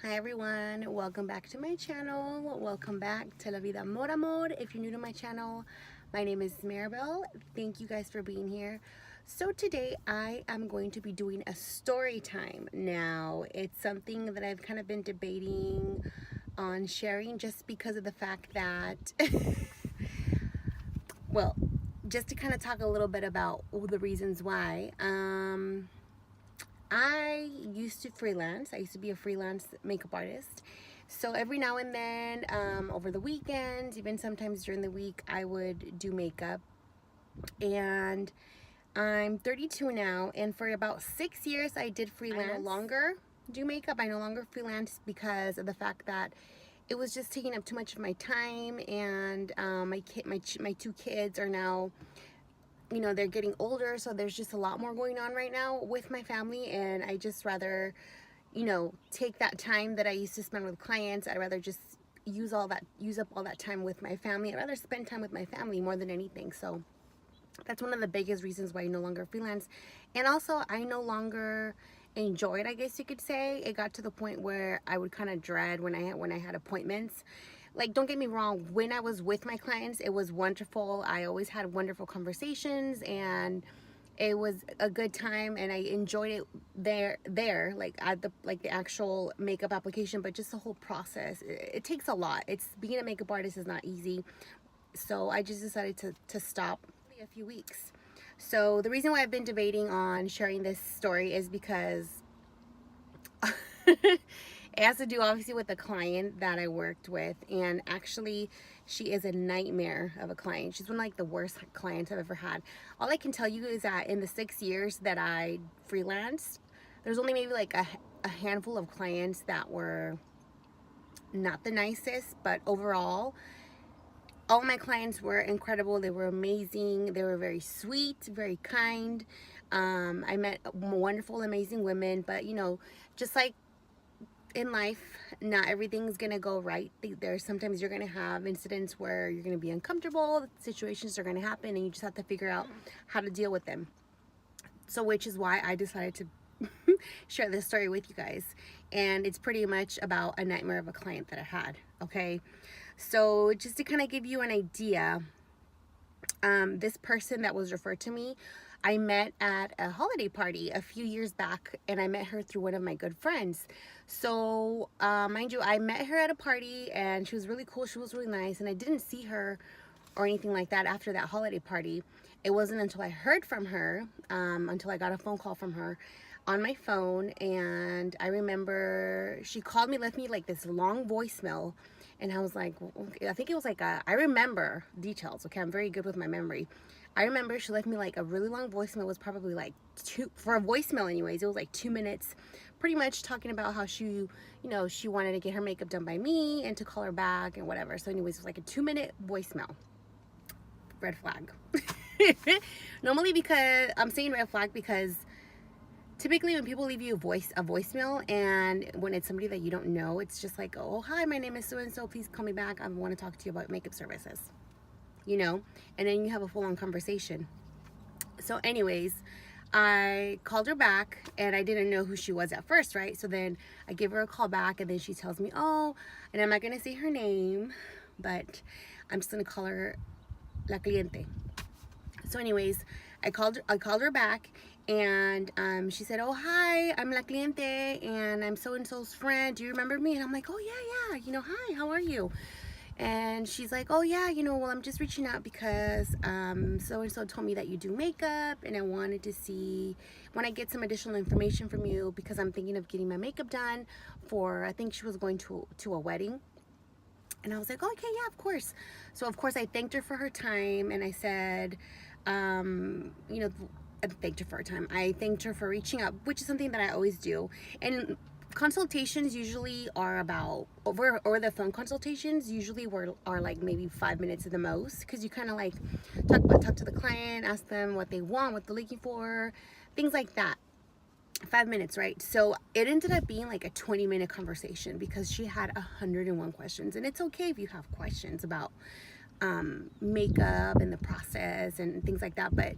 Hi everyone, welcome back to my channel. Welcome back to LaVidaMoramor. If you're new to my channel, my name is Maribel. Thank you guys for being here. So today I am going to be doing a story time. Now, it's something that I've kind of been debating on sharing just because of the fact that, well, just to kind of talk a little bit about the reasons why. I used to freelance. I used to be a freelance makeup artist. So every now and then, over the weekends, even sometimes during the week, I would do makeup. And I'm 32 now, and for about 6 years, I did freelance. I no longer do makeup. I no longer freelance because of the fact that it was just taking up too much of my time, and my two kids are now, you know, they're getting older, so there's just a lot more going on right now with my family, and I just rather, you know, take that time that I used to spend with clients. I'd rather just use up all that time with my family. I'd rather spend time with my family more than anything. So that's one of the biggest reasons why I no longer freelance. And also, I no longer enjoy it, I guess you could say. It got to the point where I would kind of dread when I had appointments. Like, don't get me wrong, when I was with my clients, it was wonderful. I always had wonderful conversations, and it was a good time, and I enjoyed it there like at the actual makeup application. But just the whole process, it takes a lot. It's being a makeup artist is not easy. So I just decided to stop a few weeks. So the reason why I've been debating on sharing this story is because it has to do obviously with the client that I worked with, and actually she is a nightmare of a client. She's one of like the worst clients I've ever had. All I can tell you is that in the 6 years that I freelanced, there's only maybe like a handful of clients that were not the nicest, but overall all my clients were incredible. They were amazing. They were very sweet, very kind. I met wonderful, amazing women, but you know, just like in life, not everything's gonna go right. There's sometimes you're gonna have incidents where you're gonna be uncomfortable, situations are gonna happen, and you just have to figure out how to deal with them. So which is why I decided to share this story with you guys. And it's pretty much about a nightmare of a client that I had. Okay, so just to kind of give you an idea, this person that was referred to me, I met at a holiday party a few years back, and I met her through one of my good friends. So mind you, I met her at a party, and she was really cool. She was really nice, and I didn't see her or anything like that after that holiday party. It wasn't until I heard from her, until I got a phone call from her on my phone, and I remember she called me, left me like this long voicemail, and I was like, I think it was like I remember details. Okay, I'm very good with my memory. I remember she left me like a really long voicemail. It was probably like for a voicemail anyways, it was like 2 minutes, pretty much talking about how she, you know, she wanted to get her makeup done by me and to call her back and whatever. So anyways, it was like a 2-minute voicemail. Red flag. Normally, because I'm saying red flag because typically when people leave you a voicemail, and when it's somebody that you don't know, it's just like, oh, hi, my name is so and so, please call me back, I want to talk to you about makeup services, you know, and then you have a full-on conversation. So anyways, I called her back, and I didn't know who she was at first, right? So then I give her a call back, and then she tells me, oh, and I'm not gonna say her name, but I'm just gonna call her La Cliente. So anyways, I called her back, and she said, oh, hi, I'm La Cliente, and I'm so-and-so's friend. Do you remember me? And I'm like, oh, yeah, you know, hi, how are you? And she's like, oh, yeah, you know, well, I'm just reaching out because so-and-so told me that you do makeup, and I wanted to see, when I get some additional information from you, because I'm thinking of getting my makeup done for, I think she was going to a wedding. And I was like, oh, okay, yeah, of course. So, of course, I thanked her for her time, and I said, you know, I thanked her for her time. I thanked her for reaching out, which is something that I always do. And consultations usually are about, or the phone consultations usually are like maybe 5 minutes at the most, because you kind of like talk to the client, ask them what they want, what they're looking for, things like that. 5 minutes, right? So it ended up being like a 20-minute conversation because she had 101 questions. And it's okay if you have questions about makeup and the process and things like that, but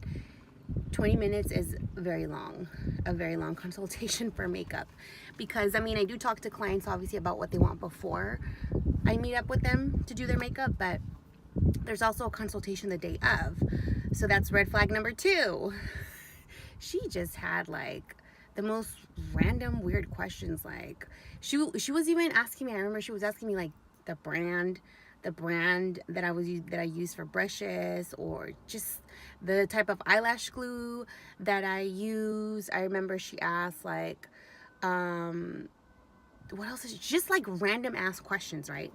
20 minutes is very long, a very long consultation for makeup, because I mean, I do talk to clients obviously about what they want before I meet up with them to do their makeup, but there's also a consultation the day of. So that's red flag number 2. She just had like the most random weird questions. Like she was even asking me, I remember she was asking me like the brand that I use for brushes, or just the type of eyelash glue that I use. I remember she asked like what else is it? Just like random ass questions, right?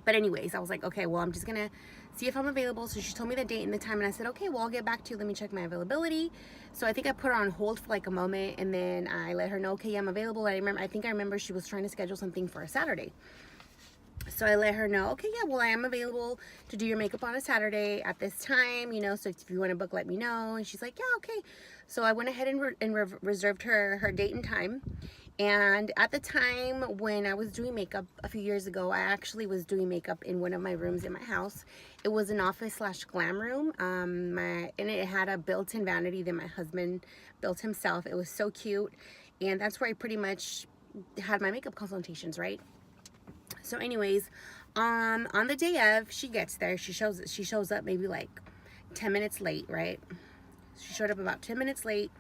But anyways, I was like, okay, well, I'm just gonna see if I'm available. So she told me the date and the time, and I said, okay, well, I'll get back to you. Let me check my availability. So I think I put her on hold for like a moment, and then I let her know, okay, yeah, I'm available. I remember she was trying to schedule something for a Saturday. So I let her know, okay, yeah, well, I am available to do your makeup on a Saturday at this time, you know, so if you want to book, let me know. And she's like, yeah, okay. So I went ahead and reserved her date and time. And at the time when I was doing makeup a few years ago, I actually was doing makeup in one of my rooms in my house. It was an office/glam room, and it had a built-in vanity that my husband built himself. It was so cute, and that's where I pretty much had my makeup consultations, right? So anyways, on the day of, she gets there. She shows up maybe like 10 minutes late, right? She showed up about 10 minutes late.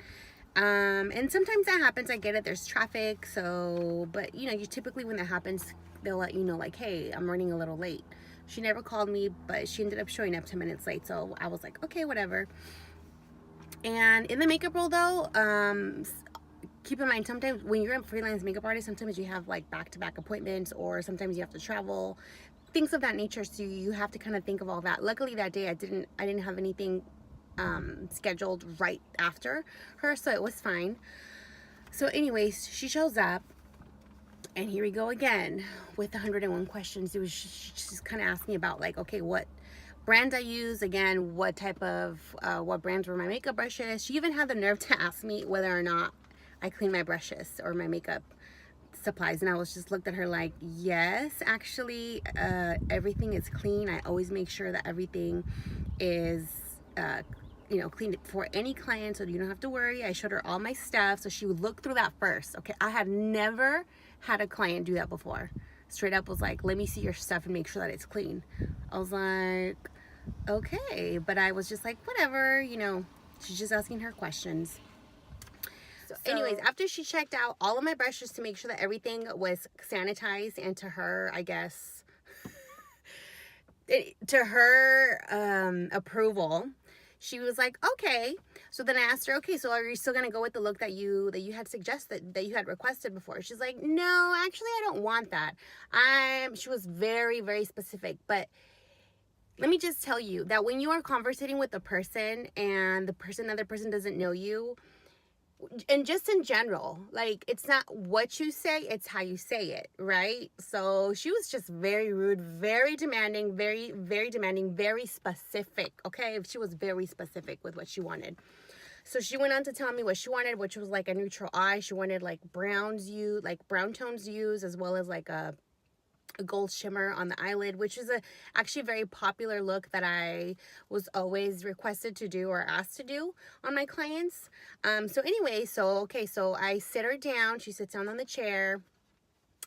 And sometimes that happens. I get it. There's traffic. So, but you know, typically when that happens, they'll let you know like, hey, I'm running a little late. She never called me, but she ended up showing up 10 minutes late. So I was like, okay, whatever. And in the makeup role though, keep in mind, sometimes when you're a freelance makeup artist, sometimes you have like back-to-back appointments, or sometimes you have to travel, things of that nature. So you have to kind of think of all that. Luckily that day I didn't have anything scheduled right after her, so it was fine. So anyways, she shows up, and here we go again with 101 questions. She just kind of asked me about like, okay, what brands I use, again, what type of what brands were my makeup brushes. She even had the nerve to ask me whether or not I clean my brushes or my makeup supplies, and I was just looked at her like, yes, actually, everything is clean. I always make sure that everything is you know, cleaned for any client, so you don't have to worry. I showed her all my stuff, so she would look through that first. Okay, I had never had a client do that before. Straight up was like, let me see your stuff and make sure that it's clean. I was like, okay, but I was just like, whatever, you know, she's just asking her questions. So anyways, after she checked out all of my brushes to make sure that everything was sanitized, and to her, I guess, to her approval, she was like, okay. So then I asked her, okay, so are you still gonna go with the look that you had suggested, that you had requested before? She's like, no, actually I don't want that. She was very, very specific. But let me just tell you that when you are conversating with a person, and the other person doesn't know you, and just in general, like, it's not what you say, it's how you say it, right? So she was just very rude, very demanding, very, very demanding, very specific, okay? She was very specific with what she wanted. So she went on to tell me what she wanted, which was like a neutral eye. She wanted like brown tones used, as well as like a gold shimmer on the eyelid, which is actually very popular look that I was always requested to do or asked to do on my clients. So anyway, so I sit her down. She sits down on the chair,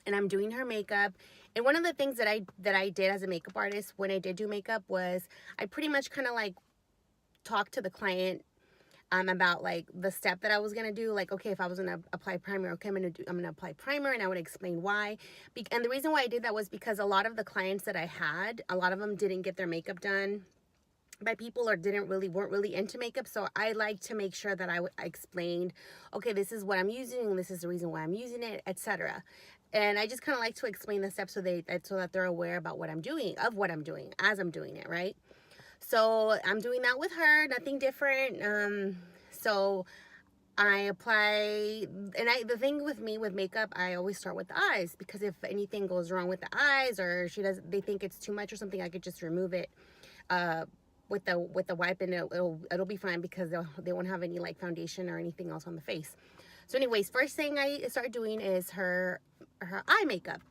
and I'm doing her makeup. And one of the things that I did as a makeup artist when I did do makeup was I pretty much kind of like talked to the client about like the step that I was gonna do. Like, okay, if I was gonna apply primer, okay, I'm gonna apply primer, and I would explain why. And the reason why I did that was because a lot of the clients that I had, a lot of them didn't get their makeup done by people, or weren't really into makeup. So I like to make sure that I explained, okay, this is what I'm using, this is the reason why I'm using it, etc. And I just kind of like to explain the steps so that they're aware about what I'm doing, as I'm doing it, right? So I'm doing that with her, nothing different. So I apply, and the thing with me with makeup, I always start with the eyes, because if anything goes wrong with the eyes, or they think it's too much or something, I could just remove it with the wipe, and it'll be fine, because they won't have any like foundation or anything else on the face. So anyways, first thing I start doing is her eye makeup.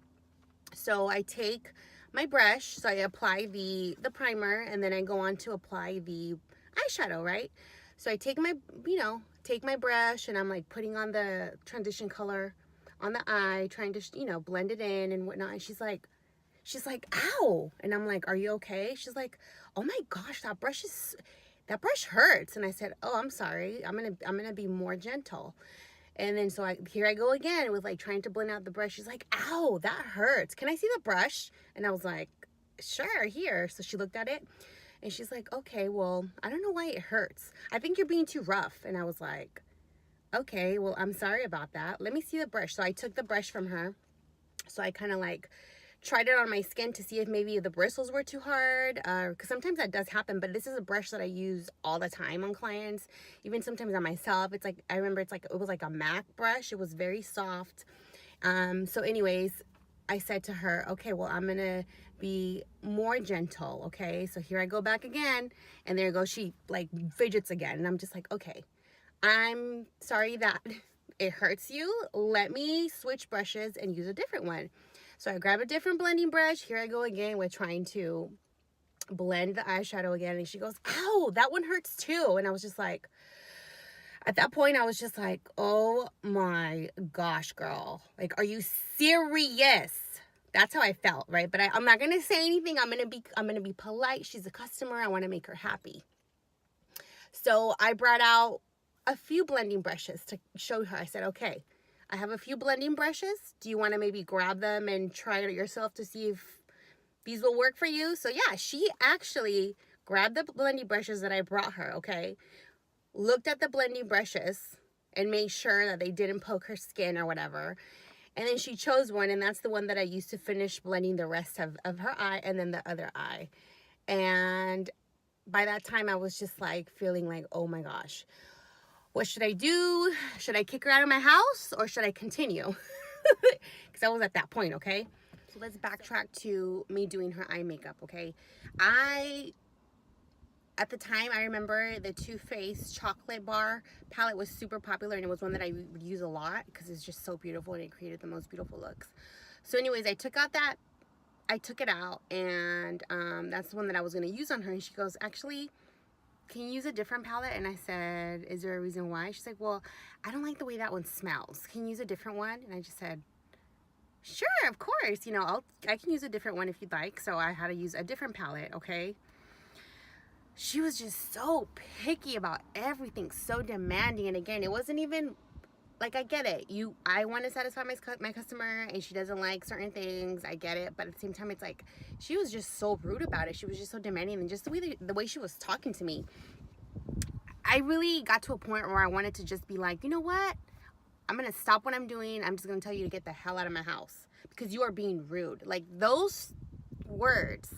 So I take my brush, so I apply the primer, and then I go on to apply the eyeshadow, right? So I take my, take my brush, and I'm like putting on the transition color on the eye, trying to, blend it in and whatnot. And she's like, ow. And I'm like, are you okay? She's like, oh my gosh, that brush hurts. And I said, oh, I'm sorry. I'm gonna be more gentle. And then so here I go again with like trying to blend out the brush. She's like, ow, that hurts. Can I see the brush? And I was like, sure, here. So she looked at it and she's like, okay, well, I don't know why it hurts. I think you're being too rough. And I was like, okay, well, I'm sorry about that. Let me see the brush. So I took the brush from her. So I kind of like tried it on my skin to see if maybe the bristles were too hard, because sometimes that does happen. But this is a brush that I use all the time on clients, even sometimes on myself. It's like, I remember it was like a MAC brush. It was very soft. So anyways, I said to her, okay, well, I'm gonna be more gentle. Okay, so here I go back again, and there goes she, like, fidgets again. And I'm just like, okay, I'm sorry that it hurts you. Let me switch brushes and use a different one. So I grab a different blending brush. Here I go again with trying to blend the eyeshadow again. And she goes, ow, that one hurts too. And I was just like, at that point, I was just like, oh my gosh, girl. Like, are you serious? That's how I felt, right? But I'm not going to say anything. I'm going to be polite. She's a customer. I want to make her happy. So I brought out a few blending brushes to show her. I said, okay, I have a few blending brushes. Do you want to maybe grab them and try it yourself to see if these will work for you? So yeah, she actually grabbed the blending brushes that I brought her, okay? Looked at the blending brushes and made sure that they didn't poke her skin or whatever. And then she chose one, and that's the one that I used to finish blending the rest of her eye and then the other eye. And by that time, I was just like feeling like, oh my gosh, what should I do? Should I kick her out of my house or should I continue? Because I was at that point, okay? So let's backtrack to me doing her eye makeup, okay? At the time, I remember the Too Faced chocolate bar palette was super popular, and it was one that I would use a lot because it's just so beautiful and it created the most beautiful looks. So anyways, I took it out, and that's the one that I was going to use on her. And she goes, actually, can you use a different palette? And I said, is there a reason why? She's like, well, I don't like the way that one smells. Can you use a different one? And I just said, sure, of course. I can use a different one if you'd like. So I had to use a different palette, okay? She was just so picky about everything, so demanding. And again, it wasn't even, like, I get it. I want to satisfy my customer, and she doesn't like certain things. I get it. But at the same time, it's like, she was just so rude about it. She was just so demanding. And just the way she was talking to me, I really got to a point where I wanted to just be like, you know what? I'm going to stop what I'm doing. I'm just going to tell you to get the hell out of my house because you are being rude. Like, those words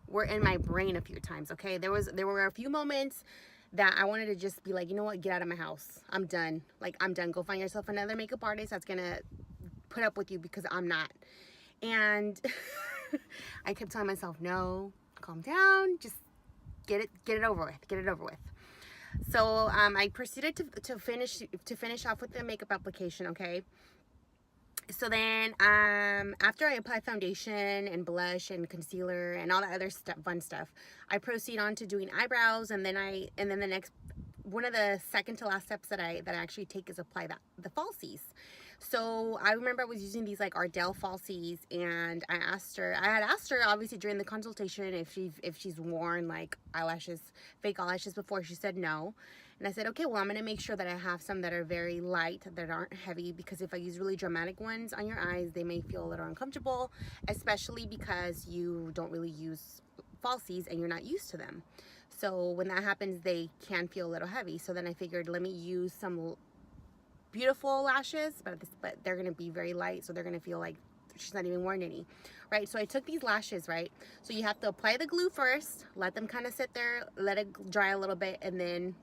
were in my brain a few times, okay? There were a few moments that I wanted to just be like, you know what, get out of my house. I'm done. Like, I'm done. Go find yourself another makeup artist that's gonna put up with you because I'm not. And I kept telling myself, no, calm down, just get it over with. Get it over with. So I proceeded to finish off with the makeup application, okay? So then after I apply foundation and blush and concealer and all that other fun stuff, I proceed on to doing eyebrows, and then the next, one of the second to last steps that I actually take is apply the falsies. So I remember I was using these like Ardell falsies, and I had asked her obviously during the consultation if she's worn like fake eyelashes before. She said no. And I said, okay, well, I'm going to make sure that I have some that are very light, that aren't heavy, because if I use really dramatic ones on your eyes, they may feel a little uncomfortable, especially because you don't really use falsies and you're not used to them. So when that happens, they can feel a little heavy. So then I figured, let me use some beautiful lashes, but they're going to be very light, so they're going to feel like she's not even wearing any, right? So I took these lashes, right? So you have to apply the glue first, let them kind of sit there, let it dry a little bit, and then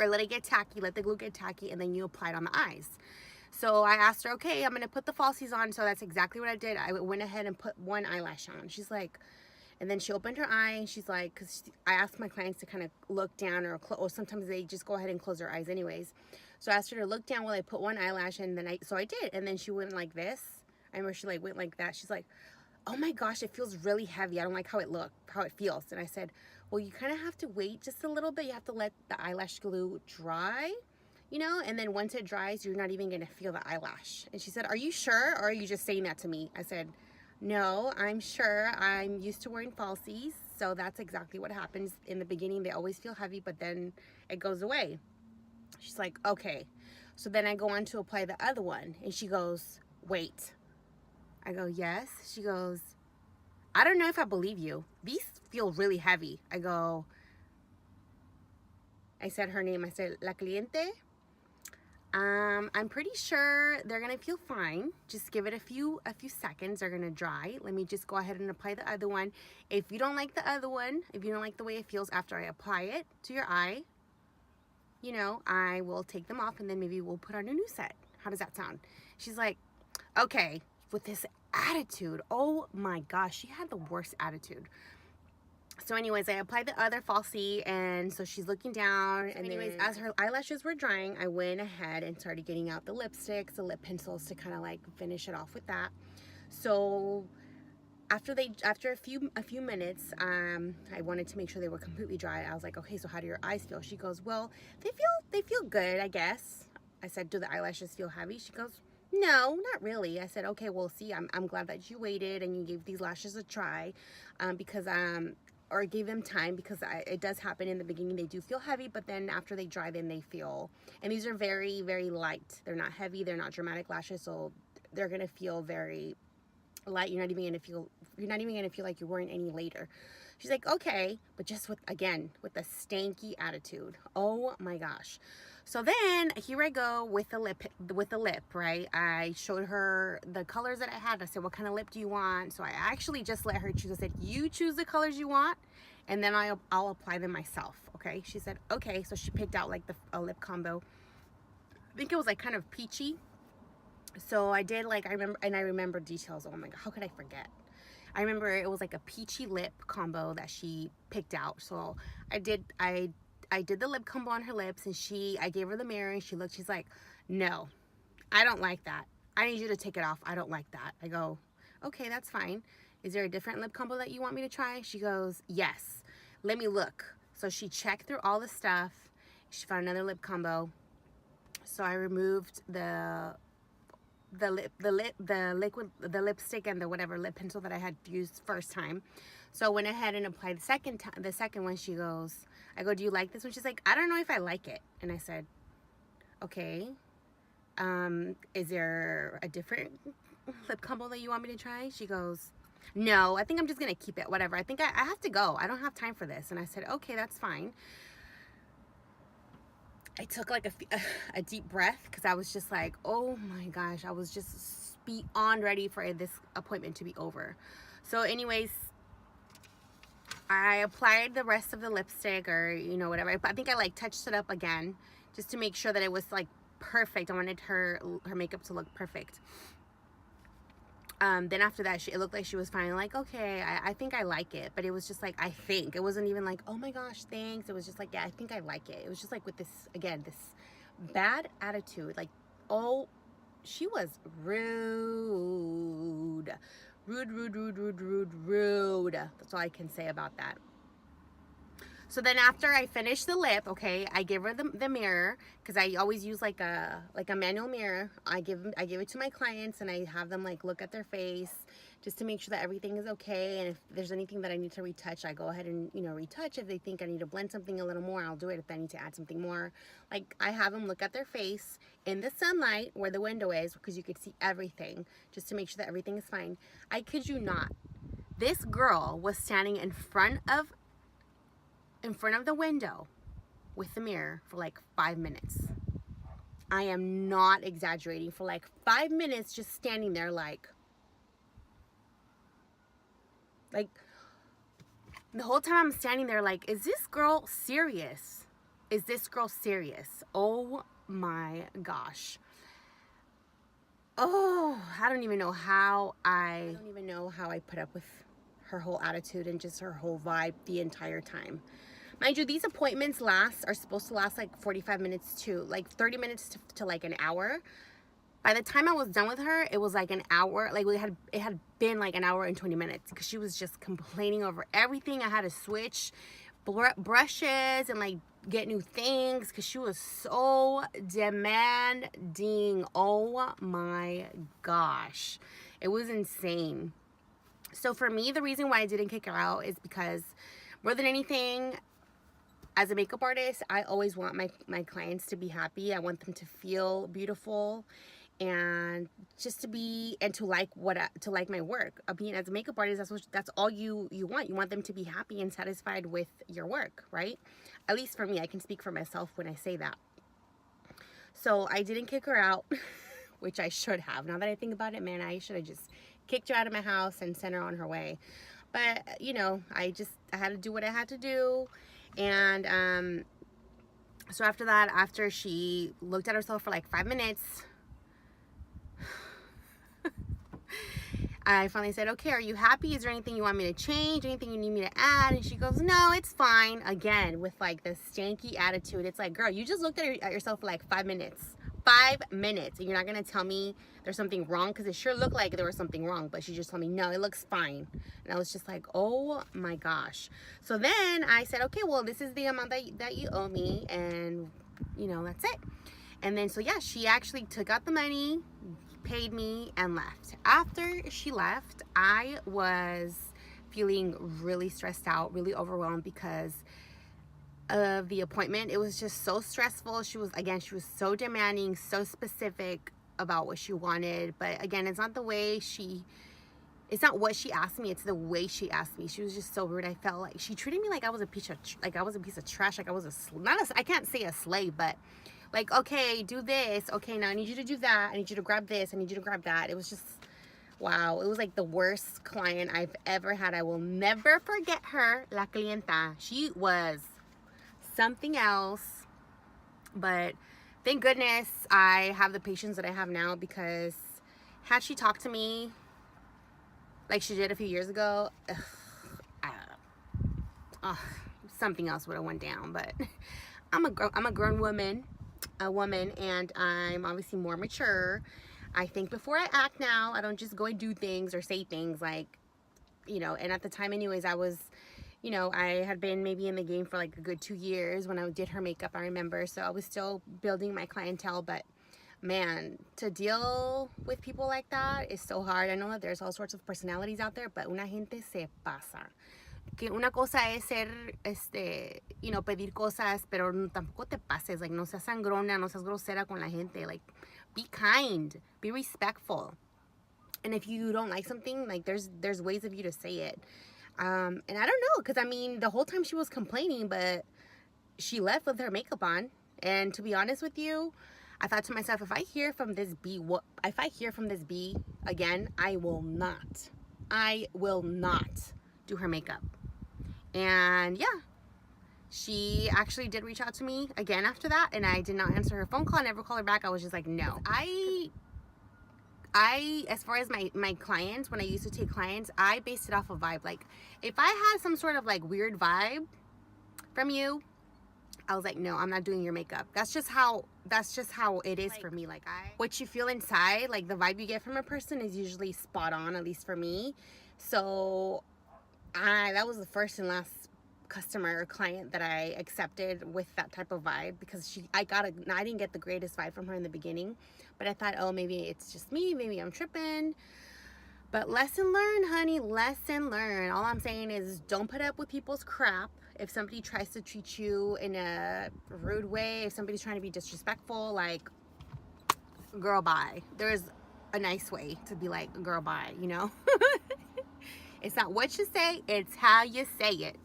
let it get tacky, let the glue get tacky, and then you apply it on the eyes. So I asked her, okay, I'm going to put the falsies on. So that's exactly what I did. I went ahead and put one eyelash on. She's like, and then she opened her eye, and she's like, because I asked my clients to kind of look down, or sometimes they just go ahead and close their eyes anyways. So I asked her to look down while I put one eyelash, and then so I did. And then she went like this. I remember she like went like that. She's like, oh my gosh, it feels really heavy. I don't like how it feels. And I said, well, you kind of have to wait just a little bit. You have to let the eyelash glue dry, you know, and then once it dries, you're not even going to feel the eyelash. And she said, are you sure, or are you just saying that to me? I said, no, I'm sure. I'm used to wearing falsies, so that's exactly what happens. In the beginning, they always feel heavy, but then it goes away. She's like, okay. So then I go on to apply the other one, and she goes, wait. I go, yes. She goes, I don't know if I believe you. These feel really heavy. I said her name. I said, La Cliente. I'm pretty sure they're gonna feel fine. Just give it a few seconds. They're gonna dry. Let me just go ahead and apply the other one. If you don't like the other one, if you don't like the way it feels after I apply it to your eye, you know, I will take them off and then maybe we'll put on a new set. How does that sound? She's like, okay, with this attitude. Oh my gosh, she had the worst attitude. So anyways, I applied the other falsie, and so she's looking down, and anyways, as her eyelashes were drying, I went ahead and started getting out the lipsticks, the lip pencils, to kind of like finish it off with that. So after a few minutes, I wanted to make sure they were completely dry. I was like, okay, so how do your eyes feel? She goes, well, they feel good, I guess. I said, do the eyelashes feel heavy? She goes, no, not really. I said, okay, well, see, I'm glad that you waited and you gave these lashes a try, or gave them time, because it does happen in the beginning. They do feel heavy, but then after they dry, then they feel, and these are very, very light. They're not heavy. They're not dramatic lashes, so they're gonna feel very light. You're not even gonna feel like you're wearing any later. She's like, okay, but just with the stanky attitude. Oh my gosh. So then here I go with the lip, right? I showed her the colors that I had. I said, what kind of lip do you want? So I actually just let her choose. I said, you choose the colors you want, and then I'll apply them myself, okay? She said, okay. So she picked out like a lip combo. I think it was like kind of peachy. So I did, like, I remember details. Oh my God, how could I forget? I remember it was like a peachy lip combo that she picked out. So I did the lip combo on her lips, and I gave her the mirror, and she looked, she's like, no, I don't like that. I need you to take it off. I don't like that. I go, okay, that's fine. Is there a different lip combo that you want me to try? She goes, yes. Let me look. So she checked through all the stuff. She found another lip combo. So I removed the lipstick and the whatever lip pencil that I had used first time. So I went ahead and applied the second one. She goes, I go, do you like this one? She's like, I don't know if I like it. And I said, okay, is there a different lip combo that you want me to try? She goes, no, I think I'm just gonna keep it, whatever. I think I have to go. I don't have time for this. And I said, okay, that's fine. I took like a deep breath, because I was just like, oh my gosh, I was just beyond ready for this appointment to be over. So anyways, I applied the rest of the lipstick, or, you know, whatever. I think I like touched it up again just to make sure that it was like perfect. I wanted her makeup to look perfect. Then after that, it looked like she was finally like, okay, I think I like it. But it was just like, I think. It wasn't even like, oh my gosh, thanks. It was just like, yeah, I think I like it. It was just like with this, again, this bad attitude. Like, oh, she was rude. Rude. That's all I can say about that. So then after I finished the lip, okay, I give her the mirror, because I always use like a manual mirror. I give it to my clients, and I have them like look at their face just to make sure that everything is okay. And if there's anything that I need to retouch, I go ahead and, you know, retouch. If they think I need to blend something a little more, I'll do it. If I need to add something more, like, I have them look at their face in the sunlight where the window is, because you could see everything, just to make sure that everything is fine. I kid you not, this girl was standing in front of the window with the mirror for like 5 minutes. I am not exaggerating. For like 5 minutes, just standing there like the whole time I'm standing there like, is this girl serious? Is this girl serious? Oh my gosh. Oh, I don't even know how I put up with her whole attitude and just her whole vibe the entire time. Mind you, these appointments are supposed to last like 45 minutes to like 30 minutes to like an hour. By the time I was done with her, it was like an hour. Like it had been like an hour and 20 minutes, because she was just complaining over everything. I had to switch brushes and like get new things because she was so demanding. Oh my gosh, it was insane. So for me, the reason why I didn't kick her out is because more than anything, as a makeup artist, I always want my clients to be happy. I want them to feel beautiful and just to be and to like my work. I mean, as a makeup artist, that's all you want. You want them to be happy and satisfied with your work, right? At least for me, I can speak for myself when I say that. So I didn't kick her out, which I should have. Now that I think about it, man, I should have just kicked her out of my house and sent her on her way. But you know, I had to do what I had to do. And so after that, after she looked at herself for like 5 minutes, I finally said, okay, are you happy? Is there anything you want me to change? Anything you need me to add? And she goes, no, it's fine. Again, with like this stanky attitude. It's like, girl, you just looked at yourself for like 5 minutes. 5 minutes. And you're not going to tell me there's something wrong? Because it sure looked like there was something wrong. But she just told me, no, it looks fine. And I was just like, oh my gosh. So then I said, okay, well, this is the amount that you owe me. And, you know, that's it. And then, so yeah, she actually took out the money, paid me, and left. After she left, I was feeling really stressed out, really overwhelmed because of the appointment. It was just so stressful. She was so demanding, so specific about what she wanted. But again, it's not what she asked me, it's the way she asked me. She was just so rude. I felt like she treated me like I was a piece of trash, like I was I can't say a slave, but like, okay, do this. Okay, now I need you to do that. I need you to grab this. I need you to grab that. It was just, wow. It was like the worst client I've ever had. I will never forget her, la clienta. She was something else. But thank goodness I have the patience that I have now, because had she talked to me like she did a few years ago, something else would have went down. But I'm a grown woman. And I'm obviously more mature. I think before I act now. I don't just go and do things or say things like, you know. And at the time anyways, I was, you know, I had been maybe in the game for like a good 2 years when I did her makeup, I remember. So I was still building my clientele. But man, to deal with people like that is so hard. I know that there's all sorts of personalities out there, but una gente se pasa. Que una cosa es ser, you know, pedir cosas, pero tampoco te pases. Like, no seas sangrona, no seas grosera con la gente. Like, be kind, be respectful. And if you don't like something, like, there's ways of you to say it. And I don't know, because I mean, the whole time she was complaining, but she left with her makeup on. And to be honest with you, I thought to myself, if I hear from this bee again, I will not do her makeup. And yeah, she actually did reach out to me again after that, and I did not answer her phone call. I never called her back. I was just like, no. I as far as my clients, when I used to take clients, I based it off of vibe. Like, if I had some sort of like weird vibe from you, I was like, no, I'm not doing your makeup. That's just how it is, like, for me. Like, what you feel inside, like the vibe you get from a person is usually spot on, at least for me. So that was the first and last customer or client that I accepted with that type of vibe, because I didn't get the greatest vibe from her in the beginning. But I thought, oh, maybe it's just me, maybe I'm tripping. But lesson learned, honey, lesson learned. All I'm saying is, don't put up with people's crap. If somebody tries to treat you in a rude way, if somebody's trying to be disrespectful, like, girl, bye. There's a nice way to be like, girl, bye, you know? It's not what you say, it's how you say it.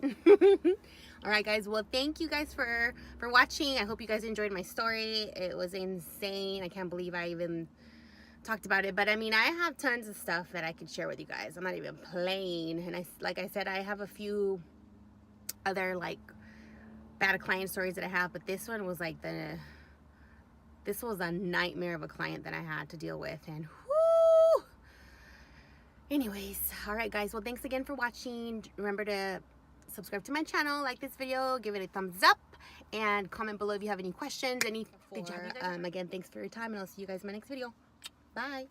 All right, guys. Well, thank you guys for watching. I hope you guys enjoyed my story. It was insane. I can't believe I even talked about it. But I mean, I have tons of stuff that I could share with you guys. I'm not even playing. And like I said, I have a few other like bad client stories that I have. But this one was like this was a nightmare of a client that I had to deal with. And whoo! Anyways, all right, guys. Well, thanks again for watching. Remember to subscribe to my channel, like this video, give it a thumbs up, and comment below if you have any questions. Again, thanks for your time, and I'll see you guys in my next video. Bye.